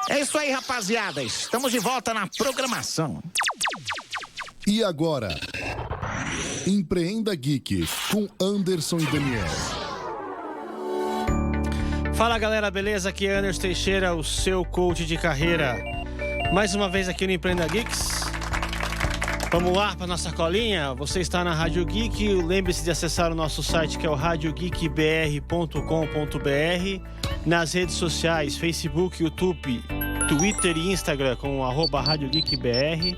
É isso aí, rapaziada. Estamos de volta na programação. E agora, Empreenda Geek, com Anderson e Daniel. Fala galera, beleza? Aqui é Anderson Teixeira, o seu coach de carreira. Mais uma vez aqui no Empreenda Geeks. Vamos lá para nossa colinha? Você está na Rádio Geek. Lembre-se de acessar o nosso site, que é o radiogeekbr.com.br. Nas redes sociais, Facebook, YouTube, Twitter e Instagram com @radiogeekbr.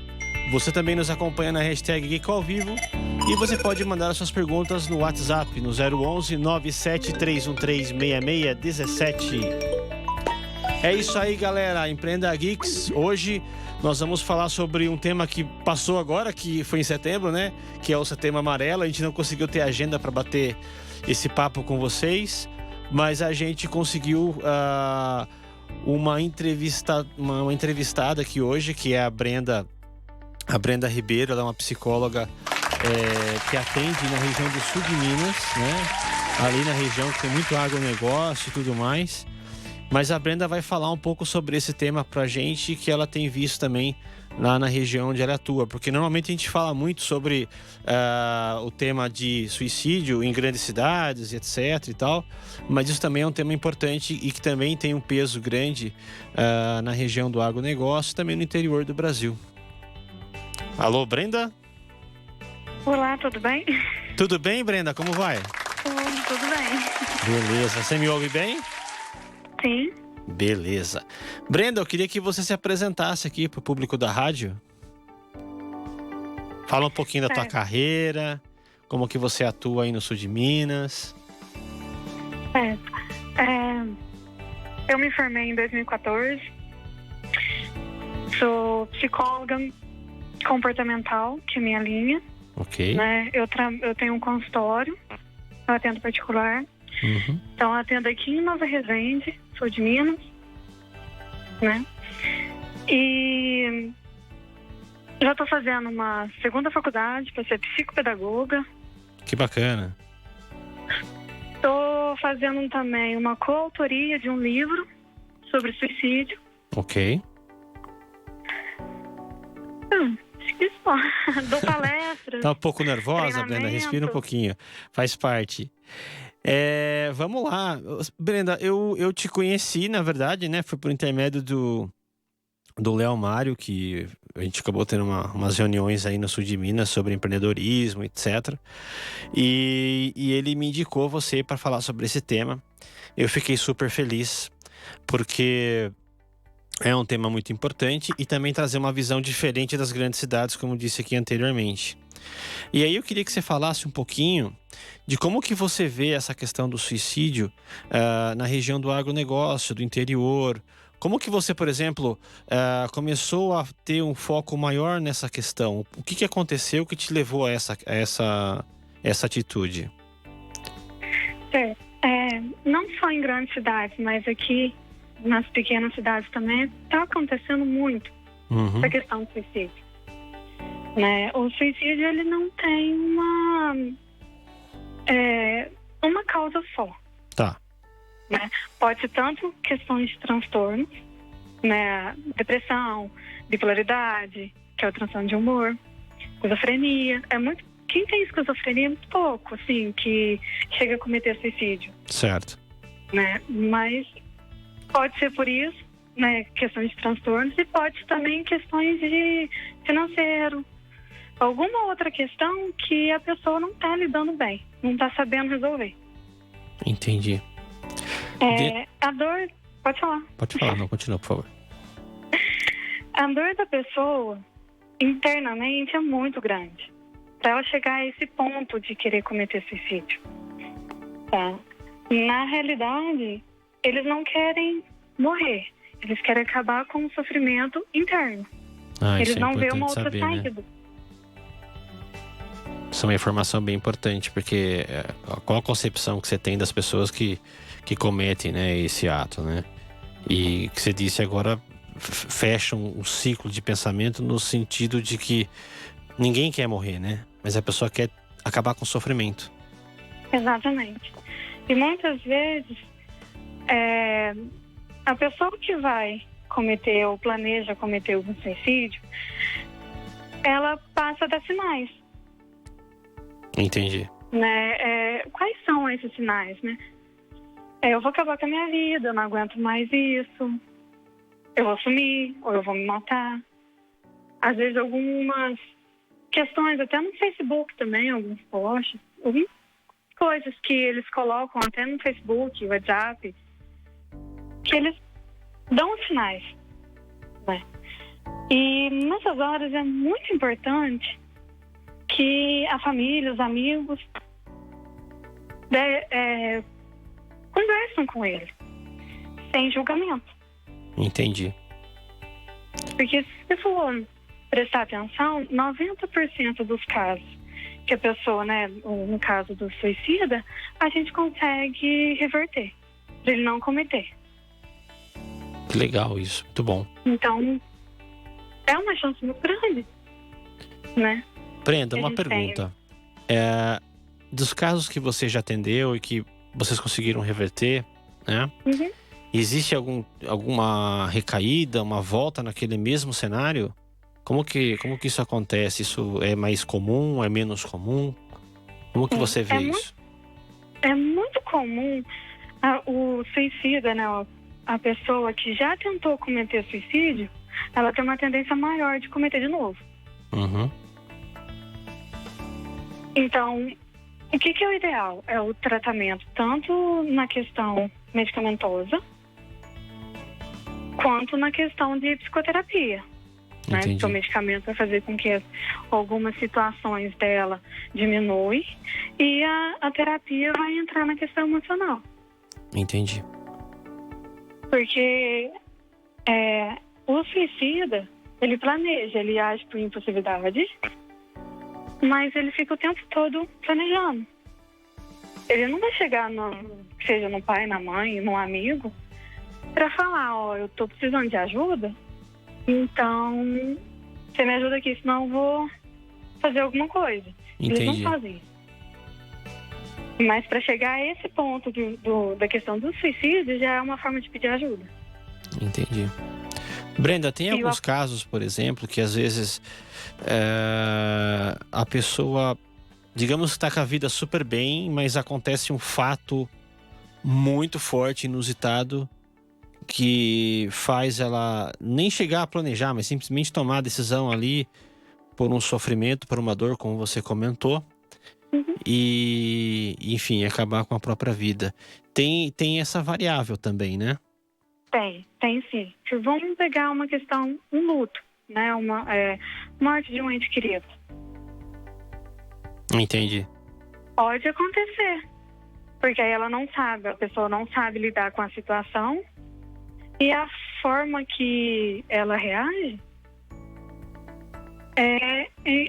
Você também nos acompanha na hashtag Geek ao Vivo. E você pode mandar as suas perguntas no WhatsApp, no 011 97313 6617. É isso aí, galera. Empreenda Geeks. Hoje nós vamos falar sobre um tema que passou agora, que foi em setembro, né? Que é o Setembro Amarelo. A gente não conseguiu ter agenda para bater esse papo com vocês, mas a gente conseguiu uma entrevistada aqui hoje, que é a Brenda Ribeiro. Ela é uma psicóloga que atende na região do sul de Minas, né? Ali na região que tem muito agronegócio e tudo mais. Mas a Brenda vai falar um pouco sobre esse tema pra gente, que ela tem visto também lá na região onde ela atua. Porque normalmente a gente fala muito sobre o tema de suicídio em grandes cidades, etc e tal. Mas isso também é um tema importante e que também tem um peso grande na região do agronegócio e também no interior do Brasil. Alô, Brenda? Olá, tudo bem? Tudo bem, Brenda? Como vai? Tudo bem. Beleza. Você me ouve bem? Sim. Beleza. Brenda, eu queria que você se apresentasse aqui para o público da rádio. Fala um pouquinho da tua carreira, como que você atua aí no sul de Minas. Eu me formei em 2014. Sou psicóloga comportamental, que é minha linha. Ok. Né? Eu tenho um consultório, eu atendo particular. Uhum. Então, eu atendo aqui em Nova Resende, sou de Minas, né? E já estou fazendo uma segunda faculdade para ser psicopedagoga. Que bacana. Estou fazendo também uma coautoria de um livro sobre suicídio. Ok. Acho que só. Dou palestras. Tá um pouco nervosa, Brenda? Respira um pouquinho. Faz parte. Vamos lá. Brenda, eu te conheci, na verdade, né? Foi por intermédio do Léo Mário, que a gente acabou tendo umas reuniões aí no sul de Minas sobre empreendedorismo, etc. E ele me indicou você para falar sobre esse tema. Eu fiquei super feliz, porque é um tema muito importante e também trazer uma visão diferente das grandes cidades, como disse aqui anteriormente. E aí eu queria que você falasse um pouquinho de como que você vê essa questão do suicídio na região do agronegócio, do interior. Como que você, por exemplo, começou a ter um foco maior nessa questão? O que aconteceu que te levou a essa atitude? Não só em grandes cidades, mas aqui nas pequenas cidades também está acontecendo muito essa questão do suicídio. Né? O suicídio, ele não tem uma causa só. Tá. Né? Pode ser tanto questões de transtornos, né? Depressão, bipolaridade, que é o transtorno de humor, esquizofrenia. Quem tem esquizofrenia é muito pouco, assim, que chega a cometer suicídio. Certo. Né? Mas pode ser por isso, né? Questões de transtornos, e pode ser também questões de financeiro, alguma outra questão que a pessoa não está lidando bem, não está sabendo resolver. Entendi. A dor... Pode falar. Pode falar, não, continua, por favor. A dor da pessoa, internamente, é muito grande, para ela chegar a esse ponto de querer cometer suicídio. Tá? Na realidade, eles não querem morrer, eles querem acabar com o sofrimento interno. Eles não veem uma outra saída. Né? Isso é uma informação bem importante, porque qual a concepção que você tem das pessoas que cometem, né, esse ato, né? E que você disse agora fecha um ciclo de pensamento no sentido de que ninguém quer morrer, né? Mas a pessoa quer acabar com o sofrimento. Exatamente. E muitas vezes a pessoa que vai cometer ou planeja cometer algum suicídio, ela passa a dar sinais, Entendi. né? Quais são esses sinais, né? Eu vou acabar com a minha vida, eu não aguento mais isso, eu vou sumir, ou eu vou me matar. Às vezes algumas questões, até no Facebook também, alguns posts, algumas coisas que eles colocam até no Facebook, WhatsApp, que eles dão sinais, né? E nessas horas é muito importante que a família, os amigos conversam com ele, sem julgamento. Entendi. Porque se você for prestar atenção, 90% dos casos que a pessoa, né, no caso do suicida, a gente consegue reverter, para ele não cometer. Que legal isso. Muito bom. Então, é uma chance muito grande, né? Brenda, uma Eles têm. pergunta. Dos casos que você já atendeu e que vocês conseguiram reverter, né? Uhum. Existe alguma recaída, uma volta naquele mesmo cenário? Como que isso acontece? Isso é mais comum? É menos comum? Como que você vê isso? É muito comum o suicida, né? A pessoa que já tentou cometer suicídio, ela tem uma tendência maior de cometer de novo. Uhum. Então, o que é o ideal? É o tratamento tanto na questão medicamentosa quanto na questão de psicoterapia. Né? Entendi. Porque o medicamento vai fazer com que algumas situações dela diminuem e a terapia vai entrar na questão emocional. Entendi. Porque o suicida, ele planeja, ele age por impulsividade, mas ele fica o tempo todo planejando. Ele não vai chegar, seja no pai, na mãe, no amigo, para falar, ó, eu tô precisando de ajuda, então você me ajuda aqui, senão eu vou fazer alguma coisa. Eles Entendi. não fazem isso. Mas para chegar a esse ponto da questão do suicídio, já é uma forma de pedir ajuda. Entendi. Brenda, tem alguns casos, por exemplo, que às vezes a pessoa, digamos que está com a vida super bem, mas acontece um fato muito forte, inusitado, que faz ela nem chegar a planejar, mas simplesmente tomar a decisão ali por um sofrimento, por uma dor, como você comentou, e, enfim, acabar com a própria vida. Tem essa variável também, né? Tem sim. Vamos pegar uma questão, um luto, né? Uma morte de um ente querido. Entendi. Pode acontecer, porque aí ela não sabe, a pessoa não sabe lidar com a situação e a forma que ela reage é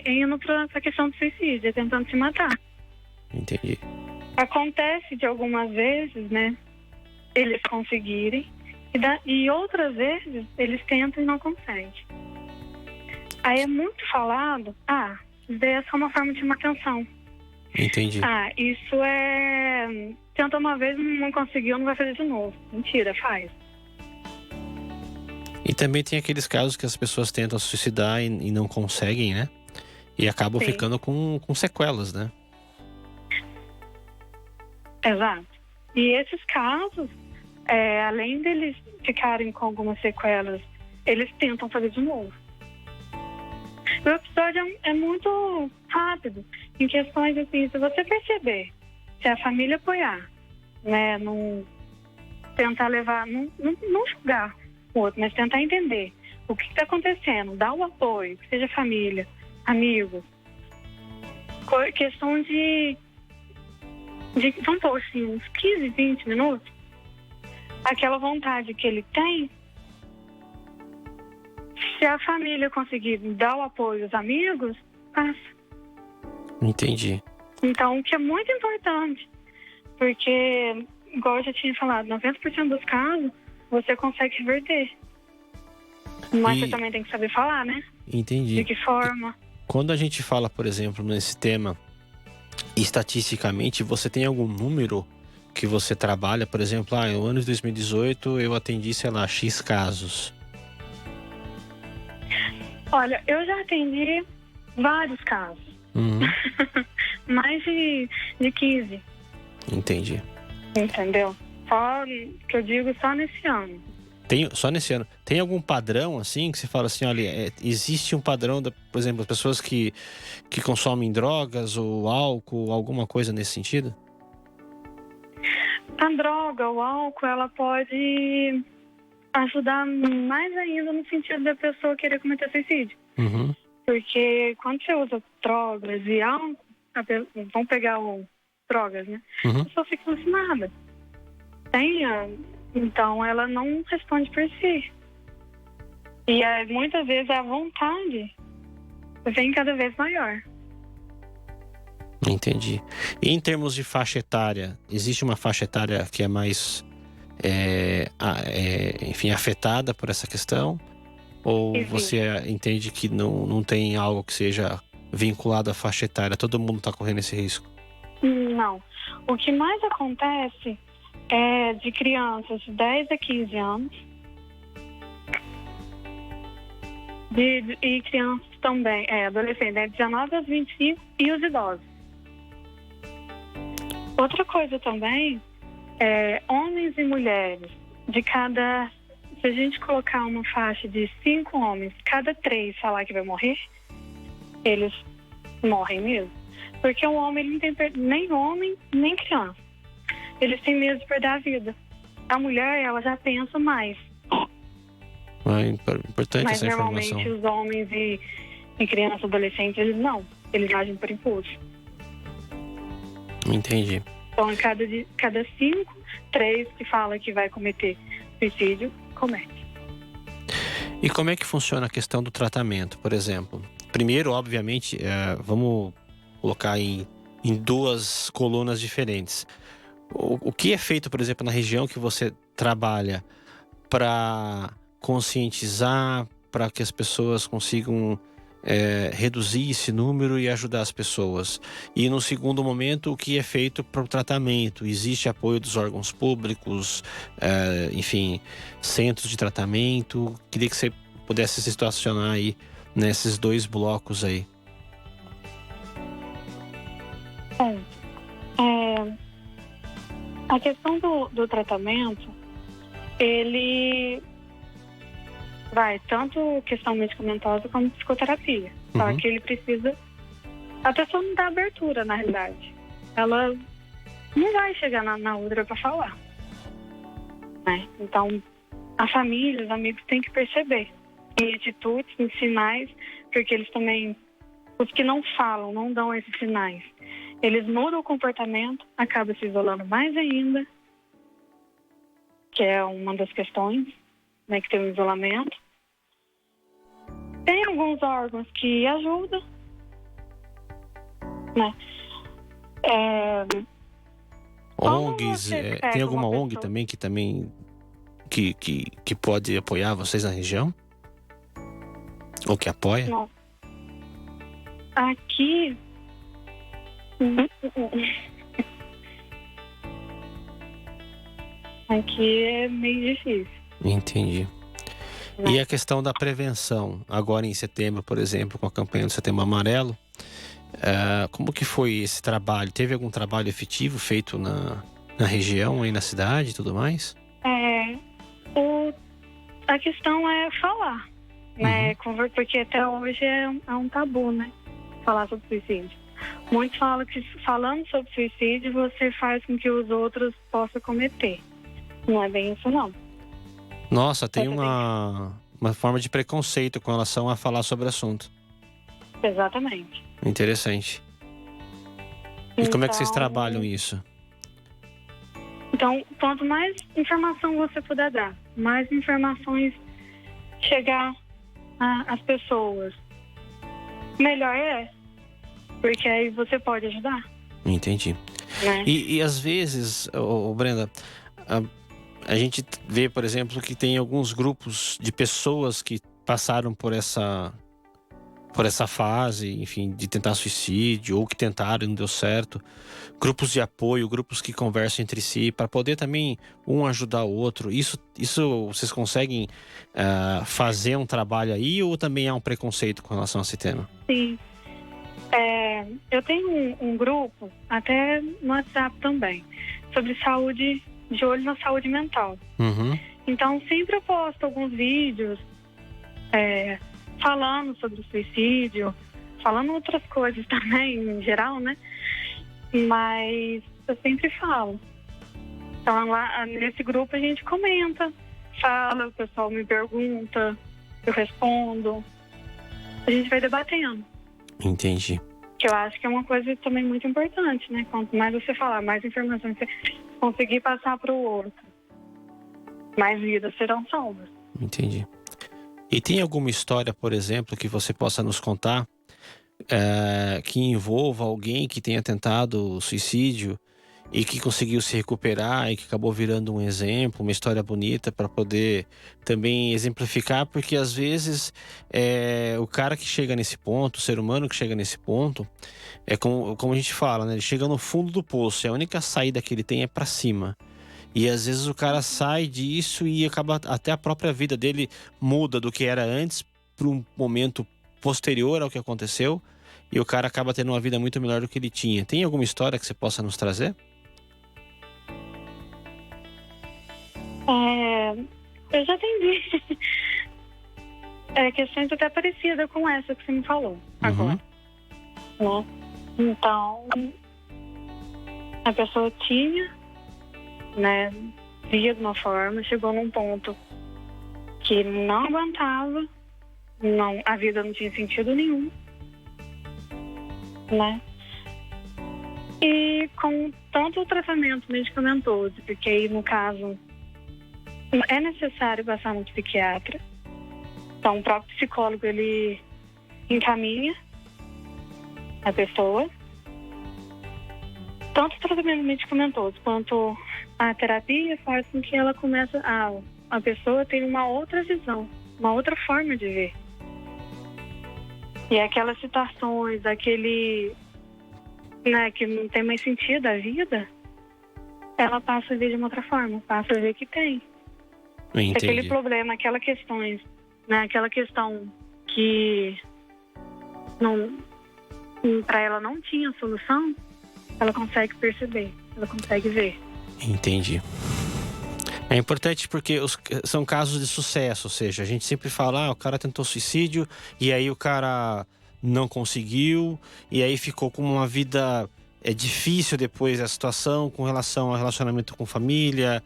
indo para a questão do suicídio, tentando se matar. Entendi. Acontece de algumas vezes, né, eles conseguirem, e outras vezes eles tentam e não conseguem. Aí é muito falado, isso daí é só uma forma de chamar atenção. Entendi. Isso tenta uma vez, não conseguiu, não vai fazer de novo. Mentira, faz. E também tem aqueles casos que as pessoas tentam se suicidar e não conseguem, né? E acabam Sim. ficando com sequelas, né? Exato. E esses casos, além deles ficarem com algumas sequelas, eles tentam fazer de novo. O episódio é muito rápido, em questões assim, se você perceber, se a família apoiar, né, não tentar levar, não julgar o outro, mas tentar entender o que está acontecendo, dar o apoio, que seja família, amigos, questão de vamos pôr assim, uns 15, 20 minutos, aquela vontade que ele tem, se a família conseguir dar o apoio aos amigos, passa. Entendi. Então, o que é muito importante, porque, igual eu já tinha falado, 90% dos casos você consegue reverter. Mas você também tem que saber falar, né? Entendi. De que forma. Quando a gente fala, por exemplo, nesse tema, estatisticamente, você tem algum número que você trabalha? Por exemplo, no ano de 2018 eu atendi, sei lá, X casos. Olha, eu já atendi vários casos. Uhum. Mais de 15, Entendi. entendeu? Só que eu digo só nesse ano. Só nesse ano. Tem algum padrão, assim, que você fala assim, olha, existe um padrão, por exemplo, as pessoas que consomem drogas ou álcool, alguma coisa nesse sentido? A droga, o álcool, ela pode ajudar mais ainda no sentido da pessoa querer cometer suicídio. Uhum. Porque quando você usa drogas e álcool, vamos pegar drogas, né? Uhum. A pessoa fica alucinada. Então ela não responde por si. E muitas vezes a vontade vem cada vez maior. Entendi. E em termos de faixa etária, existe uma faixa etária que é mais, enfim, afetada por essa questão? Ou Existe. você entende que não tem algo que seja vinculado à faixa etária? Todo mundo está correndo esse risco? Não. O que mais acontece é de crianças de 10 a 15 anos e crianças também, adolescentes, né, 19 a 25 e os idosos. Outra coisa também é homens e mulheres. Se a gente colocar uma faixa de 5 homens, cada 3 falar que vai morrer, eles morrem mesmo. Porque o homem ele não tem nem homem, nem criança. Eles têm medo de perder a vida. A mulher, ela já pensa mais. É importante Mas essa normalmente informação. os homens e crianças, adolescentes, eles não. Eles agem por impulso. Entendi. Então, cada 5, 3 que fala que vai cometer suicídio, comete. E como é que funciona a questão do tratamento, por exemplo? Primeiro, obviamente, vamos colocar em 2 colunas diferentes. O que é feito, por exemplo, na região que você trabalha para conscientizar, para que as pessoas consigam reduzir esse número e ajudar as pessoas? E no segundo momento, o que é feito para o tratamento? Existe apoio dos órgãos públicos, enfim, centros de tratamento? Queria que você pudesse se situacionar aí nesses 2 blocos aí. A questão do tratamento, ele vai tanto questão medicamentosa como psicoterapia. Só Uhum. que ele precisa... A pessoa não dá abertura, na realidade. Ela não vai chegar na outra para falar. Né? Então, a família, os amigos têm que perceber. Em atitudes, em sinais, porque eles também... Os que não falam, não dão esses sinais, eles mudam o comportamento, acabam se isolando mais ainda, que é uma das questões, né, que tem o isolamento. Tem alguns órgãos que ajudam, né? Como ONGs, você pega tem alguma uma ONG pessoa- também que pode apoiar vocês na região? Ou que apoia? Não. Aqui... Aqui é meio difícil. Entendi. Né? E a questão da prevenção, agora em setembro, por exemplo, com a campanha do Setembro Amarelo, como que foi esse trabalho? Teve algum trabalho efetivo feito na região, aí na cidade e tudo mais? A questão é falar, né? Porque até hoje é um tabu, né? Falar sobre suicídio. Muitos falam que falando sobre suicídio, você faz com que os outros possam cometer. Não é bem isso, não. Nossa, tem Essa uma forma de preconceito com relação a falar sobre o assunto. Exatamente. Interessante. E como é que vocês Então- trabalham isso? Então, quanto mais informação você puder dar, mais informações chegar às pessoas, melhor é. Porque aí você pode ajudar, Entendi. né? E às vezes, Brenda, a gente vê, por exemplo, que tem alguns grupos de pessoas que passaram por por essa fase, enfim, de tentar suicídio ou que tentaram e não deu certo. Grupos de apoio, grupos que conversam entre si para poder também um ajudar o outro. Isso vocês conseguem fazer um trabalho aí ou também há um preconceito com relação a esse tema? Sim. Eu tenho um grupo, até no WhatsApp também, sobre saúde, de olho na saúde mental. Uhum. Então, sempre eu posto alguns vídeos falando sobre o suicídio, falando outras coisas também, em geral, né? Mas eu sempre falo. Então, lá nesse grupo a gente comenta, fala, o pessoal me pergunta, eu respondo. A gente vai debatendo. Entendi. Que eu acho que é uma coisa também muito importante, né? Quanto mais você falar, mais informações você conseguir passar para o outro, mais vidas serão salvas. Entendi. E tem alguma história, por exemplo, que você possa nos contar que envolva alguém que tenha tentado suicídio e que conseguiu se recuperar e que acabou virando um exemplo, uma história bonita para poder também exemplificar, porque às vezes o cara que chega nesse ponto, o ser humano que chega nesse ponto, é como a gente fala, né? Ele chega no fundo do poço e a única saída que ele tem é para cima. E às vezes o cara sai disso e acaba até a própria vida dele muda do que era antes para um momento posterior ao que aconteceu e o cara acaba tendo uma vida muito melhor do que ele tinha. Tem alguma história que você possa nos trazer? Eu já atendi questões até parecidas com essa que você me falou agora. Né? Então, a pessoa tinha, né, via de uma forma, chegou num ponto que não aguentava, a vida não tinha sentido nenhum, né? E com tanto tratamento medicamentoso, porque aí no caso é necessário passar no psiquiatra, então o próprio psicólogo ele encaminha a pessoa, tanto o tratamento medicamentoso quanto a terapia faz com que ela comece a pessoa ter uma outra visão, uma outra forma de ver. E aquelas situações, né, que não tem mais sentido a vida, ela passa a ver de uma outra forma, passa a ver que tem. Entendi. Aquele problema, aquela questão que para ela não tinha solução, ela consegue perceber, ela consegue ver. Entendi. É importante porque são casos de sucesso, ou seja, a gente sempre fala, o cara tentou suicídio e aí o cara não conseguiu e aí ficou com uma vida difícil depois da situação com relação ao relacionamento com família,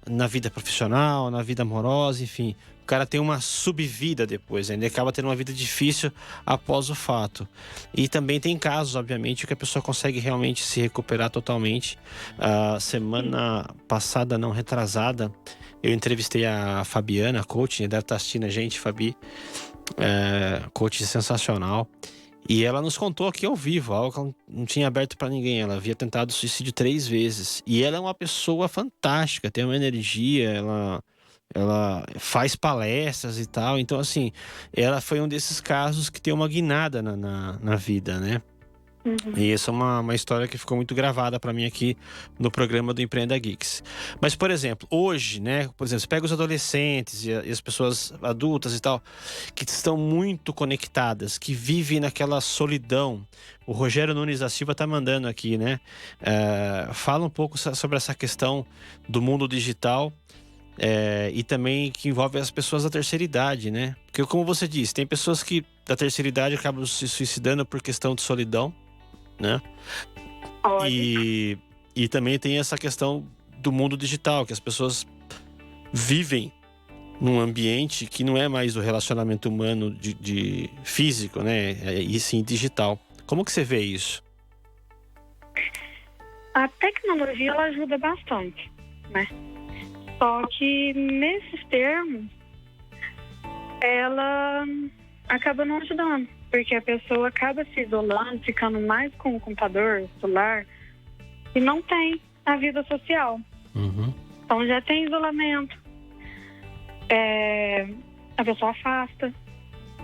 na vida profissional, na vida amorosa, enfim. O cara tem uma subvida depois, ele acaba tendo uma vida difícil após o fato. E também tem casos, obviamente, que a pessoa consegue realmente se recuperar totalmente. Semana passada, não retrasada, eu entrevistei a Fabiana, coach, deve estar assistindo a gente, Fabi, coach sensacional. E ela nos contou aqui ao vivo, algo que ela não tinha aberto para ninguém. Ela havia tentado suicídio 3 vezes. E ela é uma pessoa fantástica, tem uma energia, ela faz palestras e tal. Então, assim, ela foi um desses casos que tem uma guinada na vida, né? E essa é uma história que ficou muito gravada para mim aqui no programa do Empreenda Geeks. Mas, por exemplo, hoje, né? Por exemplo, você pega os adolescentes e as pessoas adultas e tal, que estão muito conectadas, que vivem naquela solidão. O Rogério Nunes da Silva tá mandando aqui, né? Fala um pouco sobre essa questão do mundo digital. E também que envolve as pessoas da terceira idade, né? Porque, como você disse, tem pessoas que da terceira idade acabam se suicidando por questão de solidão, né? E também tem essa questão do mundo digital, que as pessoas vivem num ambiente que não é mais o relacionamento humano de físico, né? E sim digital. Como que você vê isso? A tecnologia, ela ajuda bastante, né? Só que nesses termos, ela acaba não ajudando, porque a pessoa acaba se isolando, ficando mais com o computador, o celular, e não tem a vida social. Então já tem isolamento, a pessoa afasta,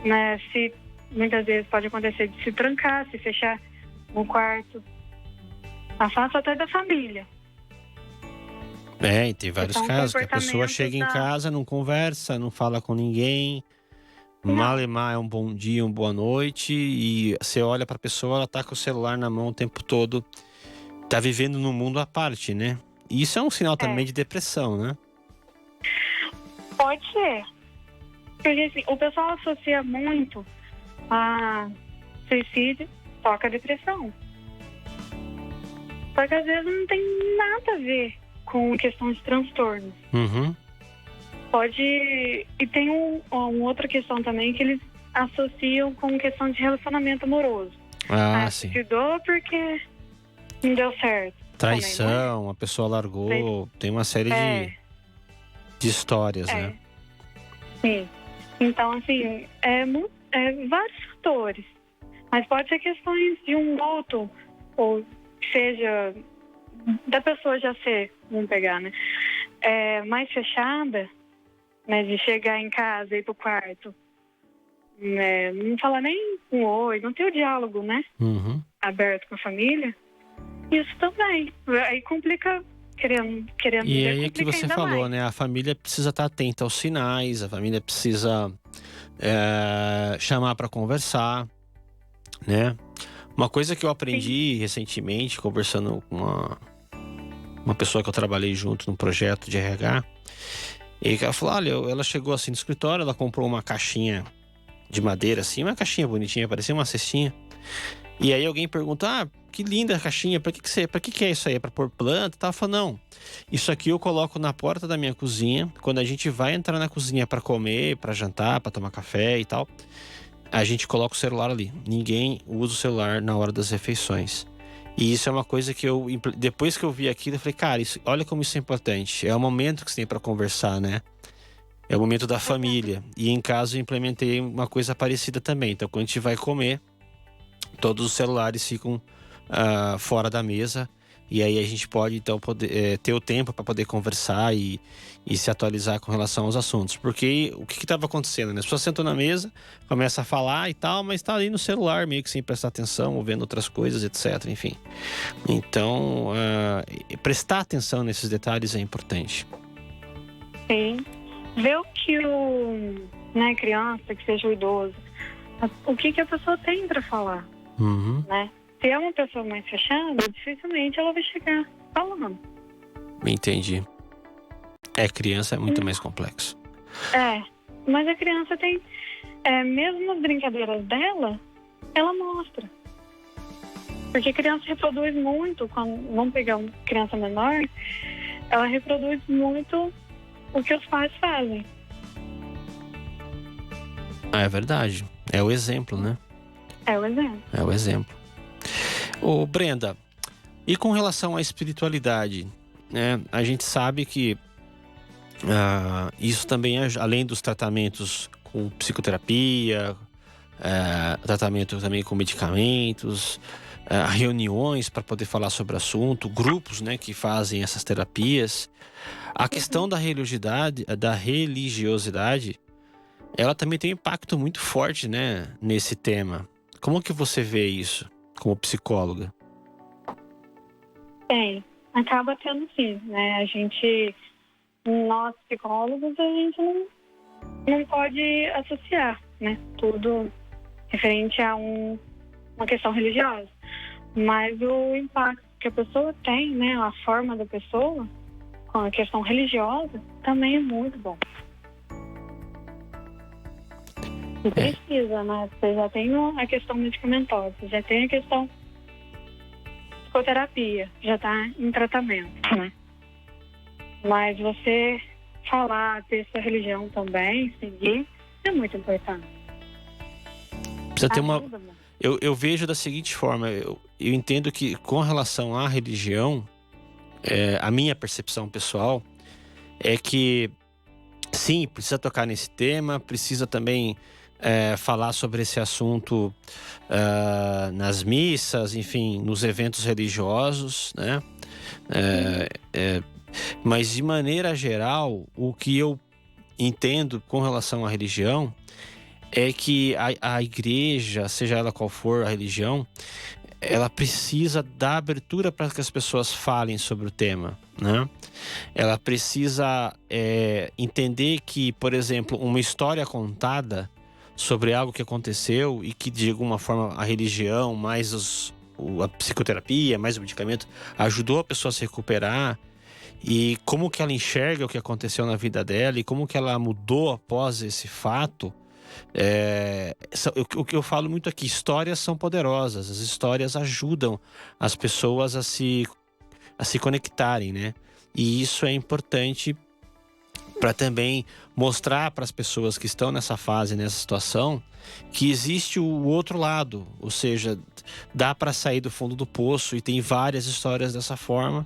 né? Se muitas vezes pode acontecer de se trancar, se fechar no quarto. Afasta até da família. E tem vários Então, casos que a pessoa chega em comportamentos casa, não conversa, não fala com ninguém. Não. Malemar é um bom dia, uma boa noite, e você olha pra pessoa, ela tá com o celular na mão o tempo todo, tá vivendo num mundo à parte, né? E isso é um sinal também de depressão, né? Pode ser. Porque assim, o pessoal associa muito a suicídio só com a depressão. Só que às vezes não tem nada a ver com questão de transtornos. Uhum. E tem uma outra questão também que eles associam com questão de relacionamento amoroso. Sim. Suicidou porque não deu certo. Traição, a pessoa largou, tem uma série de histórias, né? Sim. Então, assim, vários fatores. Mas pode ser questões de um luto, ou seja, da pessoa já ser, vamos pegar, né? Mais fechada, né? De chegar em casa e ir pro quarto, né? Não falar nem um oi, não ter o diálogo, né? Uhum. Aberto com a família. Isso também. Aí complica, querendo E dizer, aí é que complica você ainda falou, mais. né? A família precisa estar atenta aos sinais, a família precisa chamar para conversar, né? Uma coisa que eu aprendi recentemente, conversando com uma pessoa que eu trabalhei junto num projeto de RH, e ela falou, olha, ela chegou assim no escritório, ela comprou uma caixinha de madeira, assim, uma caixinha bonitinha, parecia uma cestinha. E aí alguém pergunta, que linda a caixinha, pra que é isso aí? É pra pôr planta e tal? Ela falou, não, isso aqui eu coloco na porta da minha cozinha, quando a gente vai entrar na cozinha pra comer, pra jantar, pra tomar café e tal, a gente coloca o celular ali. Ninguém usa o celular na hora das refeições. E isso é uma coisa que depois que eu vi aquilo, eu falei, cara, olha como isso é importante. É o momento que você tem pra conversar, né? É o momento da família. E em casa eu implementei uma coisa parecida também. Então, quando a gente vai comer, todos os celulares ficam fora da mesa. E aí a gente pode, então, ter o tempo para poder conversar e se atualizar com relação aos assuntos. Porque o que estava acontecendo, né? As pessoas sentam na mesa, começam a falar e tal, mas está ali no celular, meio que sem prestar atenção, ou vendo outras coisas, etc. Enfim. Então, prestar atenção nesses detalhes é importante. Sim. Ver o que criança, que seja o idoso, o que a pessoa tem para falar, Uhum. né? Se é uma pessoa mais fechada, dificilmente ela vai chegar falando. Entendi. Criança é muito mais complexo. Mas a criança tem, mesmo nas brincadeiras dela, ela mostra. Porque a criança reproduz muito, vamos pegar uma criança menor, ela reproduz muito o que os pais fazem. É verdade. É o exemplo, né? É o exemplo. É o exemplo. Ô, Brenda, e com relação à espiritualidade, né? A gente sabe que isso também, além dos tratamentos com psicoterapia, tratamento também com medicamentos, reuniões para poder falar sobre o assunto, grupos, né, que fazem essas terapias. A questão da religiosidade, ela também tem um impacto muito forte, né, nesse tema. Como que você vê isso como psicóloga? Acaba tendo sim, né? Nós psicólogos, a gente não pode associar, né? Tudo referente a uma questão religiosa. Mas o impacto que a pessoa tem, né? A forma da pessoa com a questão religiosa também é muito bom. E precisa, né? Você já tem a questão medicamentosa, você já tem a questão psicoterapia, já está em tratamento, né? Mas você falar, ter sua religião também, seguir, é muito importante. Precisa ter eu vejo da seguinte forma, eu entendo que com relação à religião, a minha percepção pessoal é que sim, precisa tocar nesse tema, precisa também falar sobre esse assunto nas missas, enfim, nos eventos religiosos, né? Mas de maneira geral, o que eu entendo com relação à religião é que a igreja, seja ela qual for a religião, ela precisa dar abertura para que as pessoas falem sobre o tema, né? Ela precisa entender que, por exemplo, uma história contada sobre algo que aconteceu e que de alguma forma a religião, mais a psicoterapia, mais o medicamento, ajudou a pessoa a se recuperar, e como que ela enxerga o que aconteceu na vida dela e como que ela mudou após esse fato. O que eu falo muito aqui, histórias são poderosas, as histórias ajudam as pessoas a se conectarem, né? E isso é importante para também mostrar para as pessoas que estão nessa fase, nessa situação, que existe o outro lado, ou seja, dá para sair do fundo do poço, e tem várias histórias dessa forma,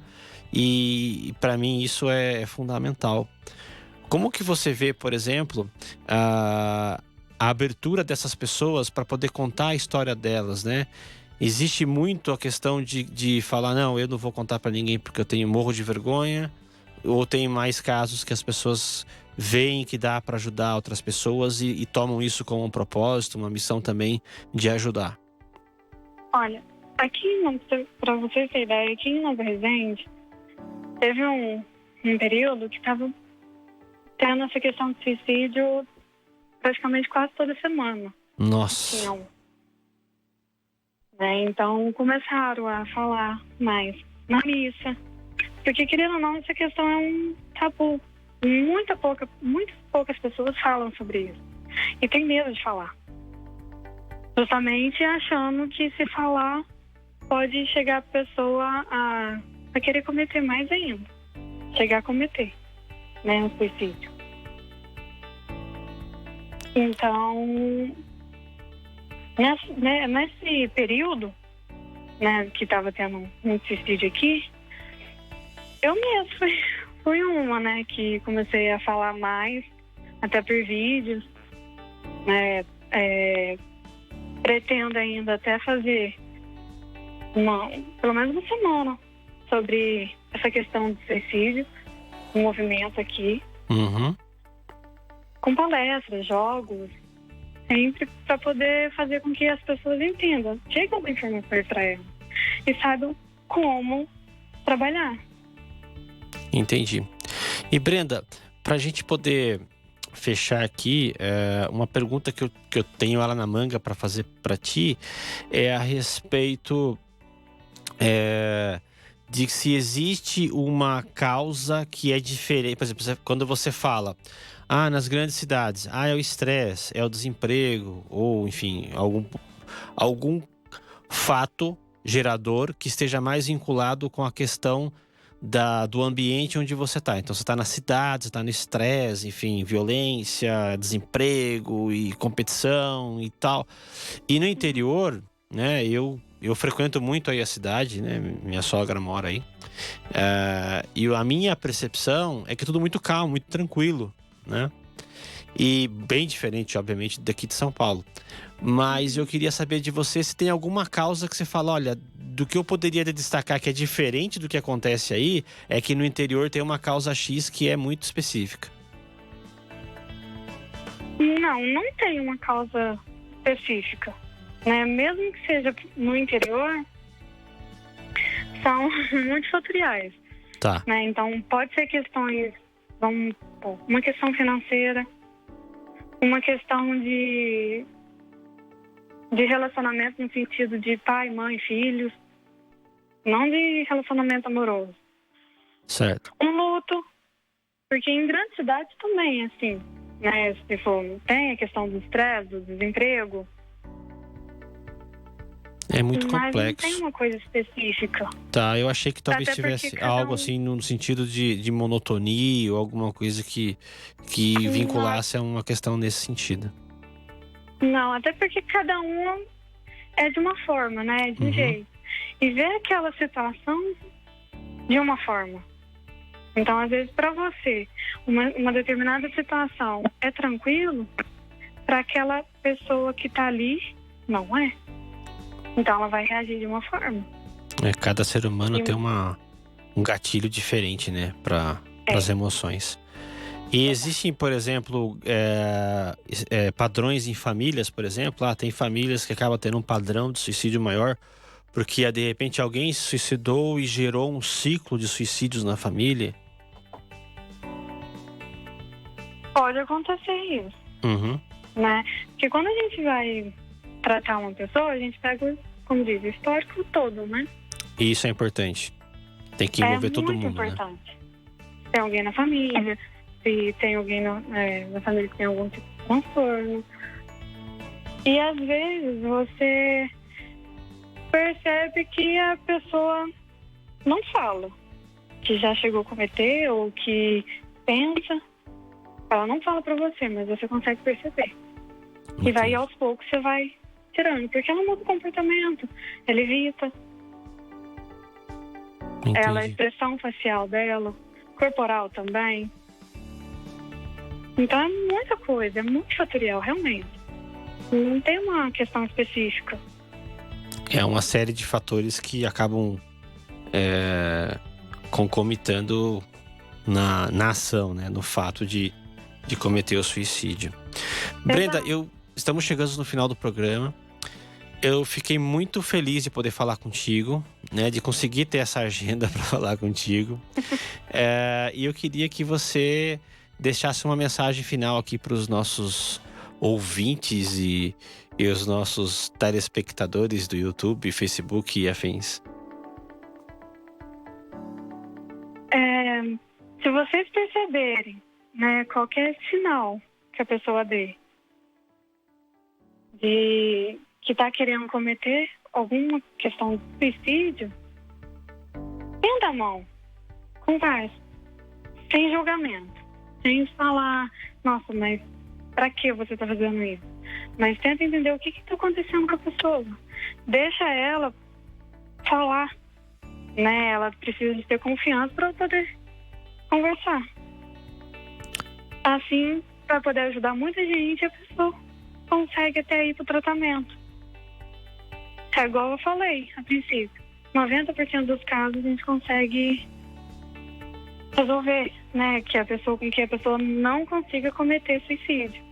e para mim isso é fundamental. Como que você vê, por exemplo, a abertura dessas pessoas para poder contar a história delas, né? Existe muito a questão de falar, não, eu não vou contar para ninguém porque eu morro de vergonha, ou tem mais casos que as pessoas veem que dá para ajudar outras pessoas e tomam isso como um propósito, uma missão também de ajudar? Olha, aqui, para vocês terem ideia, aqui em Nova Resende, teve um período que estava tendo essa questão de suicídio praticamente quase toda semana. Nossa. Tinham. Então começaram a falar mais na missa, porque, querendo ou não, essa questão é um tabu. Muito poucas pessoas falam sobre isso e tem medo de falar, justamente achando que se falar pode chegar a pessoa a querer cometer mais ainda, chegar a cometer, né, um suicídio. Então, nesse período, né, que estava tendo um suicídio aqui, eu mesma fui uma, né, que comecei a falar mais, até por vídeos, né, pretendo ainda até fazer pelo menos uma semana sobre essa questão do suicídio, um movimento aqui, com palestras, jogos, sempre para poder fazer com que as pessoas entendam, cheguem com informações para elas e saibam como trabalhar. Entendi. E Brenda, para a gente poder fechar aqui, uma pergunta que eu tenho ela na manga para fazer para ti é a respeito de se existe uma causa que é diferente. Por exemplo, quando você fala, nas grandes cidades, é o estresse, é o desemprego, ou enfim, algum fato gerador que esteja mais vinculado com a questão do ambiente onde você está. Então você está na cidade, você está no estresse, enfim, violência, desemprego e competição e tal. E no interior, né, eu frequento muito aí a cidade, né, minha sogra mora aí, e a minha percepção é que é tudo muito calmo, muito tranquilo, né? E bem diferente, obviamente, daqui de São Paulo. Mas eu queria saber de você se tem alguma causa que você fala, olha, do que eu poderia destacar que é diferente do que acontece aí, é que no interior tem uma causa X que é muito específica. Não tem uma causa específica, né? Mesmo que seja no interior, são multifatoriais. Tá. Né? Então, pode ser questões, uma questão financeira, uma questão de relacionamento no sentido de pai, mãe, filhos, não de relacionamento amoroso. Certo. Um luto, porque em grandes cidades também, assim, né? Se for, tem a questão do estresse, do desemprego. É muito mas complexo. Não tem uma coisa específica. Tá, eu achei que talvez Até tivesse algo assim no sentido de monotonia ou alguma coisa que vinculasse a uma questão nesse sentido. Não, até porque cada um é de uma forma, né? De um jeito. E vê aquela situação de uma forma. Então, às vezes, para você, uma determinada situação é tranquilo, para aquela pessoa que tá ali, não é. Então, ela vai reagir de uma forma. Cada ser humano tem um gatilho diferente, né? Para as emoções. E existem, por exemplo, padrões em famílias, por exemplo. Tem famílias que acabam tendo um padrão de suicídio maior porque, de repente, alguém se suicidou e gerou um ciclo de suicídios na família. Pode acontecer isso, Uhum. né? Porque quando a gente vai tratar uma pessoa, a gente pega, como diz, o histórico todo, né? E isso é importante. Tem que envolver todo mundo, É muito né? importante. Se tem alguém na família, se tem alguém na família que tem algum tipo de transtorno. E às vezes você percebe que a pessoa não fala que já chegou a cometer ou que pensa. Ela não fala pra você, mas você consegue perceber. E vai aos poucos, você vai tirando. Porque ela muda o comportamento, ela evita. Ela, a expressão facial dela, corporal também. Então é muita coisa, é muito fatorial, realmente. Não tem uma questão específica. É uma série de fatores que acabam concomitando na ação, né? No fato de cometer o suicídio. Brenda, estamos chegando no final do programa. Eu fiquei muito feliz de poder falar contigo, né? De conseguir ter essa agenda para falar contigo. E eu queria que você deixasse uma mensagem final aqui para os nossos ouvintes e os nossos telespectadores do YouTube, Facebook e afins. Se vocês perceberem, né, qualquer sinal que a pessoa dê de que está querendo cometer alguma questão de suicídio, tenta a mão, conversa, sem julgamento, sem falar, nossa, mas pra que você está fazendo isso? Mas tenta entender o que está acontecendo com a pessoa. Deixa ela falar, né? Ela precisa de ter confiança para poder conversar. Assim, para poder ajudar muita gente, a pessoa consegue até ir para o tratamento. É igual eu falei a princípio. 90% dos casos a gente consegue resolver, né? Com que a pessoa não consiga cometer suicídio.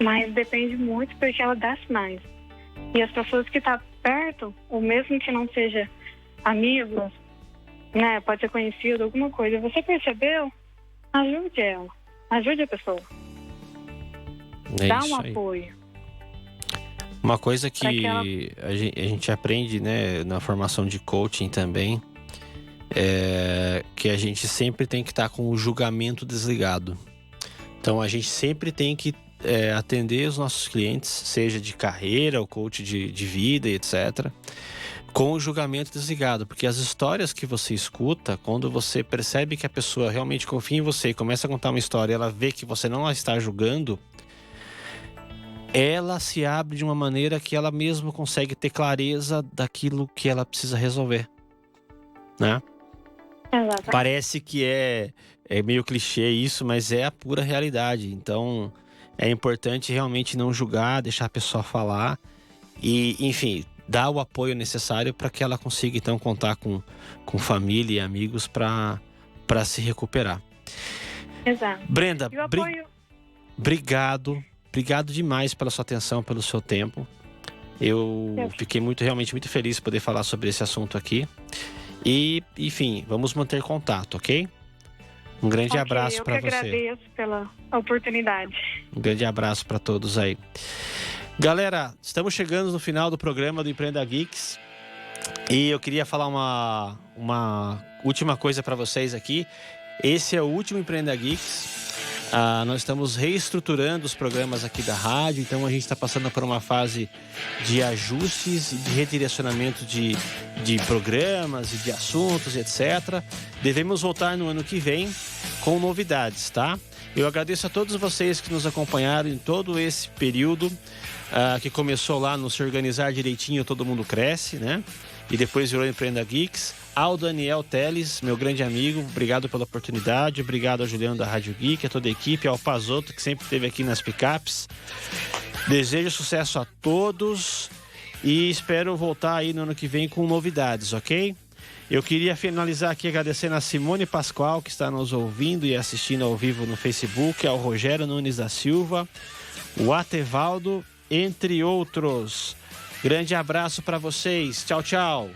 Mas depende muito porque ela dá sinais. E as pessoas que estão perto, ou mesmo que não seja amigos, né? Pode ser conhecido, alguma coisa. Você percebeu? Ajude ela. Ajude a pessoa. Dá um apoio. Uma coisa que a gente aprende, né, na formação de coaching também, é que a gente sempre tem que estar com o julgamento desligado. Então a gente sempre tem que atender os nossos clientes, seja de carreira ou coach de vida e etc., com o julgamento desligado. Porque as histórias que você escuta, quando você percebe que a pessoa realmente confia em você e começa a contar uma história e ela vê que você não a está julgando, ela se abre de uma maneira que ela mesma consegue ter clareza daquilo que ela precisa resolver, né? Exatamente. Parece que é meio clichê isso, mas é a pura realidade. Então, é importante realmente não julgar, deixar a pessoa falar e, enfim, dar o apoio necessário para que ela consiga, então, contar com família e amigos para se recuperar. Exato. Brenda, E o apoio... Obrigado demais pela sua atenção, pelo seu tempo. Eu fiquei realmente muito feliz de poder falar sobre esse assunto aqui. E, enfim, vamos manter contato, ok? Um grande abraço para você. Eu que agradeço pela oportunidade. Um grande abraço para todos aí. Galera, estamos chegando no final do programa do Empreenda Geeks. E eu queria falar uma última coisa para vocês aqui. Esse é o último Empreenda Geeks. Nós estamos reestruturando os programas aqui da rádio, então a gente está passando por uma fase de ajustes e de redirecionamento de programas e de assuntos, etc. Devemos voltar no ano que vem com novidades, tá? Eu agradeço a todos vocês que nos acompanharam em todo esse período, que começou lá no Se Organizar Direitinho, Todo Mundo Cresce, né? E depois virou Empreenda Geeks. Ao Daniel Teles, meu grande amigo, obrigado pela oportunidade. Obrigado ao Juliano da Rádio Geek, a toda a equipe, ao Pazotto, que sempre esteve aqui nas picapes. Desejo sucesso a todos e espero voltar aí no ano que vem com novidades, ok? Eu queria finalizar aqui agradecendo a Simone Pascoal, que está nos ouvindo e assistindo ao vivo no Facebook, ao Rogério Nunes da Silva, o Atevaldo, entre outros. Grande abraço para vocês. Tchau, tchau.